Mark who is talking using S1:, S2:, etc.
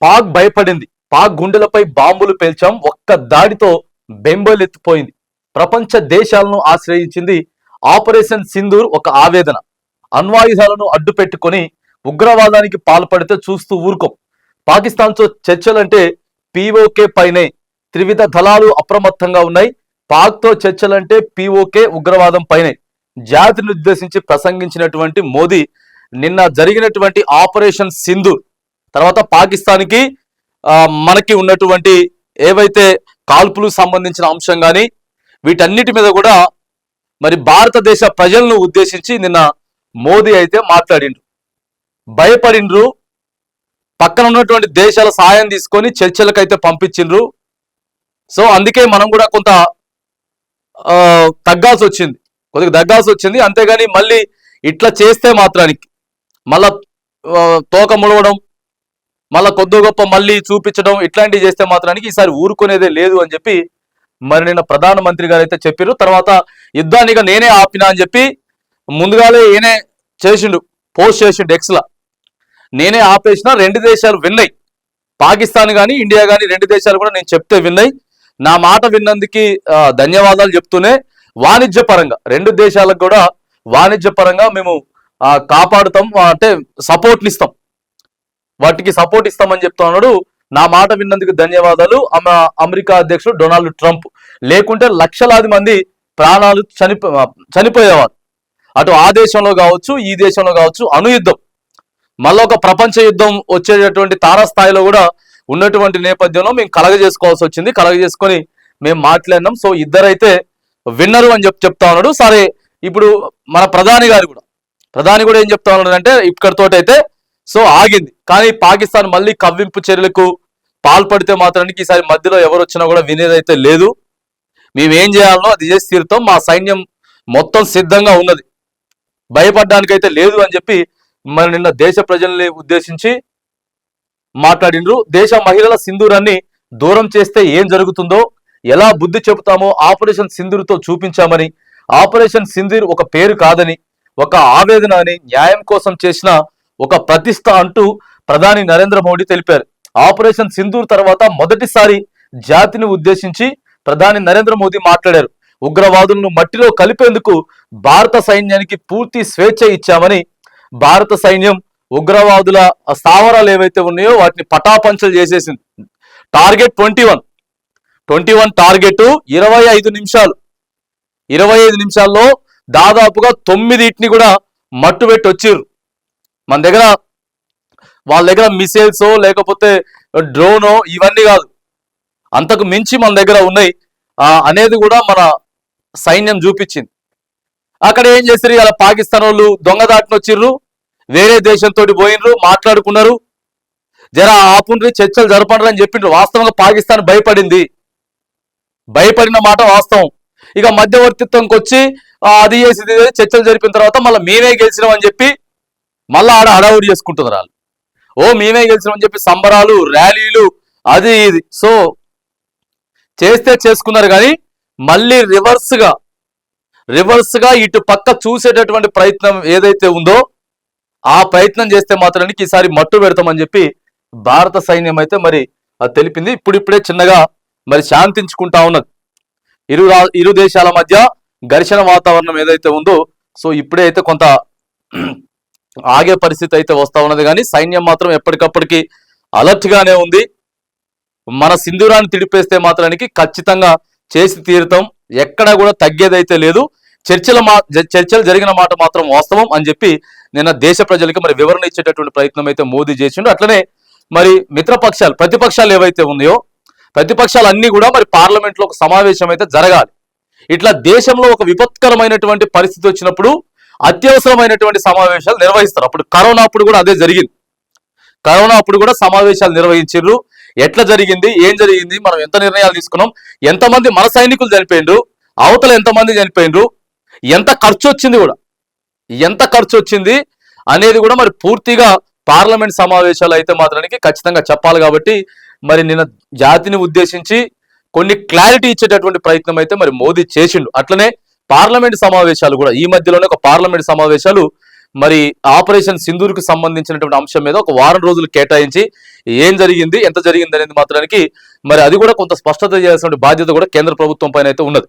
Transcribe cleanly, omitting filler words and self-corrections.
S1: పాక్ భయపడింది. పాక్ గుండెలపై బాంబులు పేల్చాం, ఒక్క దాడితో బెంబేలెత్తిపోయింది. ప్రపంచ దేశాలను ఆశ్రయించింది. ఆపరేషన్ సింధూర్ ఒక ఆవేదన. అణ్వాయుధాలను అడ్డు పెట్టుకొని ఉగ్రవాదానికి పాల్పడితే చూస్తూ ఊరుకోం. పాకిస్తాన్తో చర్చలంటే పీఓకే పైనే. త్రివిధ దళాలు అప్రమత్తంగా ఉన్నాయి. పాక్తో చర్చలంటే పీఓకే ఉగ్రవాదం పైనే. జాతిని ఉద్దేశించి ప్రసంగించినటువంటి మోదీ నిన్న జరిగినటువంటి ఆపరేషన్ సింధూర్ తర్వాత పాకిస్తాన్కి మనకి ఉన్నటువంటి ఏవైతే కాల్పులు సంబంధించిన అంశం కానీ వీటన్నిటి మీద కూడా మరి భారతదేశ ప్రజలను ఉద్దేశించి నిన్న మోదీ అయితే మాట్లాడిండ్రు. భయపడిండ్రు. పక్కన ఉన్నటువంటి దేశాల సాయం తీసుకొని చర్చలకైతే పంపించిండ్రు. సో అందుకే మనం కూడా కొంత కొద్దిగా తగ్గాల్సి వచ్చింది. అంతేగాని మళ్ళీ ఇట్లా చేస్తే మాత్రానికి మళ్ళా తోక ముడవడం, మళ్ళా కొద్ది గొప్ప మళ్ళీ చూపించడం, ఇట్లాంటివి చేస్తే మాత్రానికి ఈసారి ఊరుకునేదే లేదు అని చెప్పి మరి నిన్న ప్రధానమంత్రి గారు అయితే చెప్పారు. తర్వాత యుద్ధాన్ని నేనే ఆపినా అని చెప్పి ముందుగానే ఈయనే పోస్ట్ చేసిండు ఎక్స్లా. నేనే ఆపేసిన, రెండు దేశాలు విన్నాయి. పాకిస్తాన్ కానీ ఇండియా కానీ రెండు దేశాలు కూడా నేను చెప్తే విన్నాయి. నా మాట విన్నందుకు ధన్యవాదాలు చెప్తూనే వాణిజ్యపరంగా రెండు దేశాలకు కూడా వాణిజ్యపరంగా మేము కాపాడుతాం, అంటే సపోర్ట్నిస్తాం, వాటికి సపోర్ట్ ఇస్తామని చెప్తా ఉన్నాడు. నా మాట విన్నందుకు ధన్యవాదాలు అమెరికా అధ్యక్షుడు డొనాల్డ్ ట్రంప్. లేకుంటే లక్షలాది మంది ప్రాణాలు చనిపోయేవారు. అటు ఆ దేశంలో కావచ్చు, ఈ దేశంలో కావచ్చు. అణుయుద్ధం మళ్ళీ ఒక ప్రపంచ యుద్ధం వచ్చేటటువంటి తారాస్థాయిలో కూడా ఉన్నటువంటి నేపథ్యంలో మేము కలగజేసుకోవాల్సి వచ్చింది. కలగజేసుకొని మేము మాట్లాడినాం. సో ఇద్దరైతే విన్నరు అని చెప్తా ఉన్నాడు. సరే, ఇప్పుడు మన ప్రధాని కూడా ఏం చెప్తా ఉన్నాడు అంటే ఇక్కడితోటైతే సో ఆగింది. కానీ పాకిస్తాన్ మళ్ళీ కవ్వింపు చర్యలకు పాల్పడితే మాత్రానికి ఈసారి మధ్యలో ఎవరు వచ్చినా కూడా వినేదైతే లేదు. మేమేం చేయాలనో అది చేసి తీరుతాం. మా సైన్యం మొత్తం సిద్ధంగా ఉన్నది, భయపడడానికైతే లేదు అని చెప్పి మరి నిన్న దేశ ప్రజల్ని ఉద్దేశించి మాట్లాడిండ్రు. దేశ మహిళల సింధూరాన్ని దూరం చేస్తే ఏం జరుగుతుందో ఎలా బుద్ధి చెబుతామో ఆపరేషన్ సింధూర్తో చూపించామని, ఆపరేషన్ సింధూర్ ఒక పేరు కాదని, ఒక ఆవేదన అని, న్యాయం కోసం చేసిన ఒక ప్రతిష్ట అంటూ ప్రధాని నరేంద్ర మోడీ తెలిపారు. ఆపరేషన్ సింధూర్ తర్వాత మొదటిసారి జాతిని ఉద్దేశించి ప్రధాని నరేంద్ర మోదీ మాట్లాడారు. ఉగ్రవాదులను మట్టిలో కలిపేందుకు భారత సైన్యానికి పూర్తి స్వేచ్ఛ ఇచ్చామని, భారత సైన్యం ఉగ్రవాదుల స్థావరాలు ఏవైతే ఉన్నాయో వాటిని పటాపంచలు చేసేసింది. టార్గెట్ 21 టార్గెట్ 25 నిమిషాల్లో దాదాపుగా 9 కూడా మట్టు పెట్టి వచ్చిర్రు. మన దగ్గర వాళ్ళ దగ్గర మిసైల్స్ లేకపోతే డ్రోనో ఇవన్నీ కాదు, అంతకు మించి మన దగ్గర ఉన్నాయి అనేది కూడా మన సైన్యం చూపించింది. అక్కడ ఏం చేశారు, ఇలా పాకిస్తాన్ వాళ్ళు దొంగదాటిని వచ్చిర్రు, వేరే దేశంతో పోయినరు, మాట్లాడుకున్నారు, జరా ఆపుండ్రి చర్చలు జరపండి అని చెప్పిండ్రు. వాస్తవంగా పాకిస్తాన్ భయపడిన మాట వాస్తవం. ఇక మధ్యవర్తిత్వంకి వచ్చి అది చేసి చర్చలు జరిపిన తర్వాత మళ్ళీ మేమే గెలిచినాం అని చెప్పి మళ్ళీ ఆడ హడావుడి చేసుకుంటున్నారు వాళ్ళు. మేమే గెలిచినాం అని చెప్పి సంబరాలు, ర్యాలీలు, అది ఇది సో చేస్తే చేసుకున్నారు. కానీ మళ్ళీ రివర్స్ గా ఇటు పక్క చూసేటటువంటి ప్రయత్నం ఏదైతే ఉందో ఆ ప్రయత్నం చేస్తే మాత్రానికి ఈసారి మట్టు పెడతామని చెప్పి భారత సైన్యం అయితే మరి తెలిపింది. ఇప్పుడిప్పుడే చిన్నగా మరి శాంతించుకుంటా ఉన్నది. ఇరు దేశాల మధ్య ఘర్షణ వాతావరణం ఏదైతే ఉందో సో ఇప్పుడే అయితే కొంత ఆగే పరిస్థితి అయితే వస్తా ఉన్నది. కానీ సైన్యం మాత్రం ఎప్పటికప్పటికి అలర్ట్ గానే ఉంది. మన సింధూరాన్ని తిడిపేస్తే మాత్రానికి ఖచ్చితంగా చేసి తీరుతాం, ఎక్కడా కూడా తగ్గేదైతే లేదు. చర్చలు జరిగిన మాట మాత్రం వాస్తవం అని చెప్పి నిన్న దేశ ప్రజలకి మరి వివరణ ఇచ్చేటటువంటి ప్రయత్నం అయితే మోదీ చేసిండు. అట్లనే మరి ప్రతిపక్షాలు ఏవైతే ఉన్నాయో ప్రతిపక్షాలన్నీ కూడా మరి పార్లమెంట్ లో ఒక సమావేశం అయితే జరగాలి. ఇట్లా దేశంలో ఒక విపత్కరమైనటువంటి పరిస్థితి వచ్చినప్పుడు అత్యవసరమైనటువంటి సమావేశాలు నిర్వహిస్తారు. అప్పుడు కరోనా అప్పుడు కూడా అదే జరిగింది. కరోనా అప్పుడు కూడా సమావేశాలు నిర్వహించారు. ఎట్లా జరిగింది, ఏం జరిగింది, మనం ఎంత నిర్ణయాలు తీసుకున్నాం, ఎంతమంది మన సైనికులు చనిపోయిండ్రు, అవతల ఎంతమంది చనిపోయిండ్రు, ఎంత ఖర్చు వచ్చింది అనేది కూడా మరి పూర్తిగా పార్లమెంట్ సమావేశాలు అయితే మాత్రానికి ఖచ్చితంగా చెప్పాలి. కాబట్టి మరి నిన్న జాతిని ఉద్దేశించి కొన్ని క్లారిటీ ఇచ్చేటటువంటి ప్రయత్నం అయితే మరి మోదీ చేసిండు. అట్లనే పార్లమెంట్ సమావేశాలు కూడా ఈ మధ్యలోనే ఒక పార్లమెంట్ సమావేశాలు మరి ఆపరేషన్ సింధూర్కు సంబంధించినటువంటి అంశం మీద ఒక వారం రోజులు కేటాయించి ఏం జరిగింది, ఎంత జరిగింది అనేది మాత్రానికి మరి అది కూడా కొంత స్పష్టత చేయాల్సిన బాధ్యత కూడా కేంద్ర ప్రభుత్వం పైన అయితే ఉన్నది.